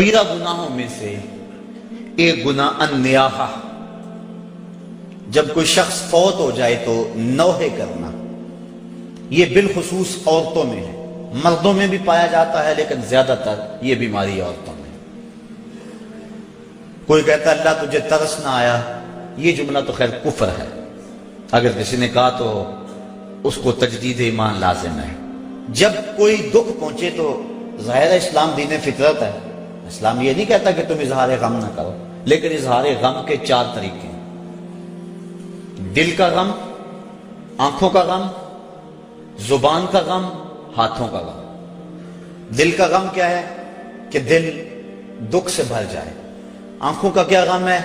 کبیرہ گناہوں میں سے ایک گناہ النیاحہ، جب کوئی شخص فوت ہو جائے تو نوحے کرنا، یہ بالخصوص عورتوں میں ہے، مردوں میں بھی پایا جاتا ہے لیکن زیادہ تر یہ بیماری عورتوں میں۔ کوئی کہتا ہے اللہ تجھے ترس نہ آیا، یہ جملہ تو خیر کفر ہے، اگر کسی نے کہا تو اس کو تجدید ایمان لازم ہے۔ جب کوئی دکھ پہنچے تو ظاہر ہے اسلام دین فطرت ہے، اسلام یہ نہیں کہتا کہ تم اظہار غم نہ کرو، لیکن اظہار غم کے 4 طریقے ہیں: دل کا غم، آنکھوں کا غم، زبان کا غم، ہاتھوں کا غم۔ دل کا غم کیا ہے؟ کہ دل دکھ سے بھر جائے۔ آنکھوں کا کیا غم ہے؟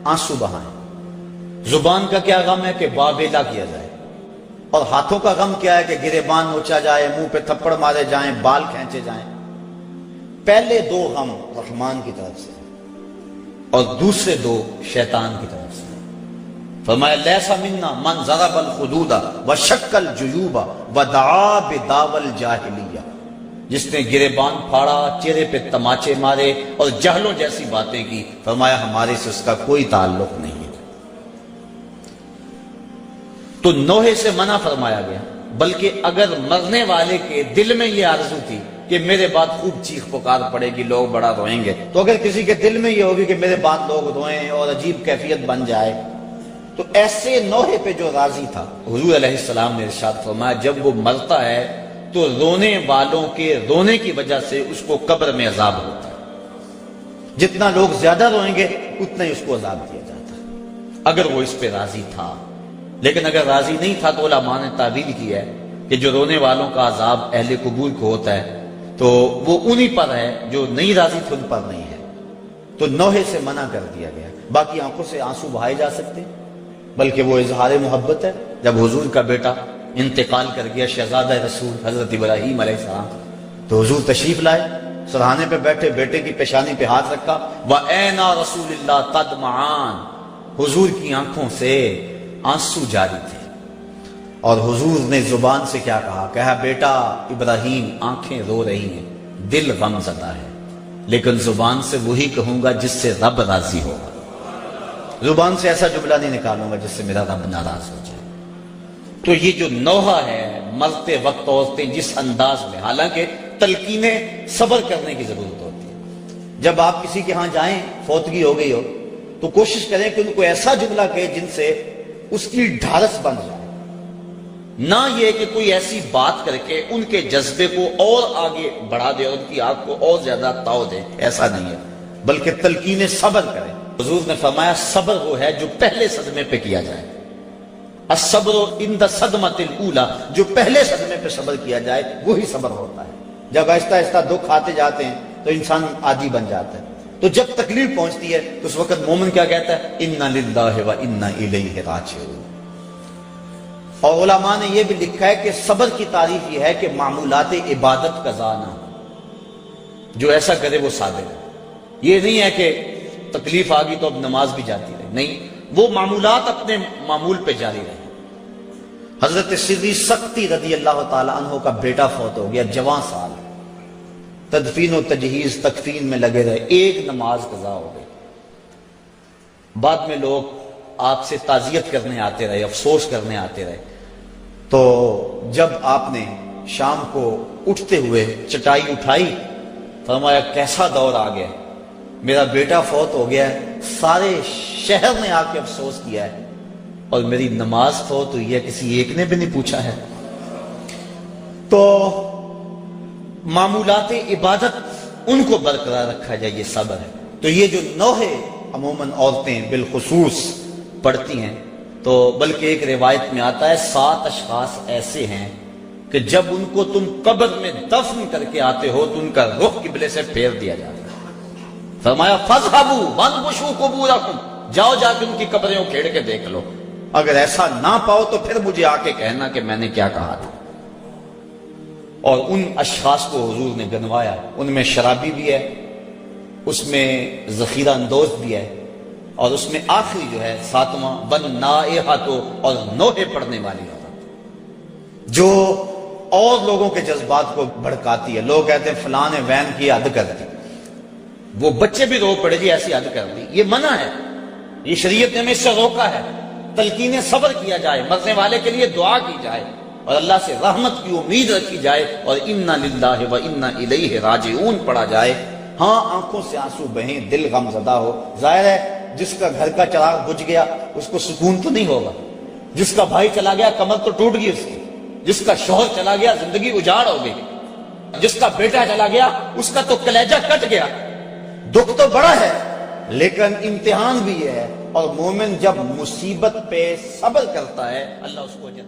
آنسو بہائیں۔ زبان کا کیا غم ہے؟ کہ بابیلا کیا جائے۔ اور ہاتھوں کا غم کیا ہے؟ کہ گریبان نوچا جائے، منہ پہ تھپڑ مارے جائیں، بال کھینچے جائیں۔ پہلے 2 غم رحمان کی طرف سے اور دوسرے 2 شیطان کی طرف سے۔ فرمایا لیسا منا من ضرب الخدود وشق الجیوب ودعا بدعوی الجاہلیہ، جس نے گریبان پھاڑا، چہرے پہ تماچے مارے اور جہلوں جیسی باتیں کی، فرمایا ہمارے سے اس کا کوئی تعلق نہیں ہے۔ تو نوحے سے منع فرمایا گیا، بلکہ اگر مرنے والے کے دل میں یہ آرزو تھی کہ میرے بعد خوب چیخ پکار پڑے گی، لوگ بڑا روئیں گے، تو اگر کسی کے دل میں یہ ہوگی کہ میرے بعد لوگ روئیں اور عجیب کیفیت بن جائے، تو ایسے نوحے پہ جو راضی تھا، حضور علیہ السلام نے ارشاد فرمایا جب وہ مرتا ہے تو رونے والوں کے رونے کی وجہ سے اس کو قبر میں عذاب ہوتا ہے، جتنا لوگ زیادہ روئیں گے اتنا ہی اس کو عذاب دیا جاتا ہے، اگر وہ اس پہ راضی تھا۔ لیکن اگر راضی نہیں تھا تو علماء نے تعبیر کی ہے کہ جو رونے والوں کا عذاب اہل قبور کو ہوتا ہے تو وہ انہی پر ہے، جو نہیں راضی تھے ان پر نہیں ہے۔ تو نوحے سے منع کر دیا گیا۔ باقی آنکھوں سے آنسو بہائے جا سکتے ہیں، بلکہ وہ اظہار محبت ہے۔ جب حضور کا بیٹا انتقال کر گیا، شہزادہ رسول حضرت ابراہیم علیہ السلام، تو حضور تشریف لائے، سرہانے پہ بیٹھے، بیٹے کی پیشانی پہ ہاتھ رکھا، وَأَيْنَا رَسُولِ اللَّهِ تَدْمَعَانِ، حضور کی آنکھوں سے آنسو جاری تھے۔ اور حضور نے زبان سے کیا کہا بیٹا ابراہیم آنکھیں رو رہی ہیں، دل غم زدہ ہے، لیکن زبان سے وہی کہوں گا جس سے رب راضی ہوگا، زبان سے ایسا جملہ نہیں نکالوں گا جس سے میرا رب ناراض ہو جائے۔ تو یہ جو نوحہ ہے، مرتے وقت عورتیں جس انداز میں، حالانکہ تلقینیں صبر کرنے کی ضرورت ہوتی ہے۔ جب آپ کسی کے ہاں جائیں، فوتگی ہو گئی ہو، تو کوشش کریں کہ ان کو ایسا جملہ کہے جن سے اس کی ڈھارس بن جائے، نہ یہ کہ کوئی ایسی بات کر کے ان کے جذبے کو اور آگے بڑھا دے اور ان کی آنکھ کو اور زیادہ تاؤ دے، ایسا نہیں ہے، بلکہ تلقین صبر کریں۔ حضور نے فرمایا صبر وہ ہے جو پہلے صدمے پہ کیا جائے، الصبر عند الصدمۃ الاولی، جو پہلے صدمے پہ صبر کیا جائے وہی صبر ہوتا ہے۔ جب آہستہ آہستہ دکھ آتے جاتے ہیں تو انسان عادی بن جاتا ہے، تو جب تکلیف پہنچتی ہے تو اس وقت مومن کیا کہتا ہے؟ انا للہ و انا الیہ راجعون۔ اور علماء نے یہ بھی لکھا ہے کہ صبر کی تعریف یہ ہے کہ معمولات عبادت کا ضائع نہ ہو، جو ایسا کرے وہ صابر ہے۔ یہ نہیں ہے کہ تکلیف آ گئی تو اب نماز بھی جاتی رہے، نہیں، وہ معمولات اپنے معمول پہ جاری رہے۔ حضرت سری سختی رضی اللہ تعالی عنہ کا بیٹا فوت ہو گیا، جوان سال، تدفین و تجہیز تکفین میں لگے رہے، ایک نماز قضا ہو گئی۔ بعد میں لوگ آپ سے تعزیت کرنے آتے رہے، افسوس کرنے آتے رہے، تو جب آپ نے شام کو اٹھتے ہوئے چٹائی اٹھائی، فرمایا کیسا دور آ گیا، میرا بیٹا فوت ہو گیا ہے، سارے شہر نے آ کے افسوس کیا ہے، اور میری نماز فوت ہوئی ہے، کسی ایک نے بھی نہیں پوچھا ہے۔ تو معمولات عبادت ان کو برقرار رکھا جائے، یہ صبر ہے۔ تو یہ جو نوحے عموماً عورتیں بالخصوص پڑھتی ہیں، تو بلکہ ایک روایت میں آتا ہے 7 اشخاص ایسے ہیں کہ جب ان کو تم قبر میں دفن کر کے آتے ہو تو ان کا رخ قبلے سے پھیر دیا جاتا ہے۔ فرمایا فَاذْهَبُوا وَانْبُشُوا قُبُورَكُمْ، جاؤ جا کے ان کی قبریں اکھیڑ کے دیکھ لو، اگر ایسا نہ پاؤ تو پھر مجھے آ کے کہنا کہ میں نے کیا کہا تھا۔ اور ان اشخاص کو حضور نے گنوایا، ان میں شرابی بھی ہے، اس میں ذخیرہ اندوز بھی ہے، اور اس میں آخری جو ہے 7واں وَالنَّائِحَةُ، اور نوحے پڑھنے والی عورت جو اور لوگوں کے جذبات کو بھڑکاتی ہے۔ لوگ کہتے ہیں فلاں نے وین کی حد کر دی، وہ بچے بھی رو پڑے جی ایسی حد کر دی. یہ منع ہے, یہ شریعت نے ہمیں اس سے روکا ہے. تلقین صبر کیا جائے, مرنے والے کے لیے دعا کی جائے اور اللہ سے رحمت کی امید رکھی جائے اور انا للہ و انا الیہ راجعون پڑھا جائے. ہاں آنکھوں سے آنسو بہیں, دل غم زدہ ہو. ظاہر ہے جس کا گھر کا چراغ بجھ گیا اس کو سکون تو نہیں ہوگا, جس کا بھائی چلا گیا کمر تو ٹوٹ گئی اس کی, جس کا شوہر چلا گیا زندگی اجاڑ ہو گئی, جس کا بیٹا چلا گیا اس کا تو کلیجہ کٹ گیا. دکھ تو بڑا ہے لیکن امتحان بھی ہے, اور مومن جب مصیبت پہ صبر کرتا ہے اللہ اس کو اجر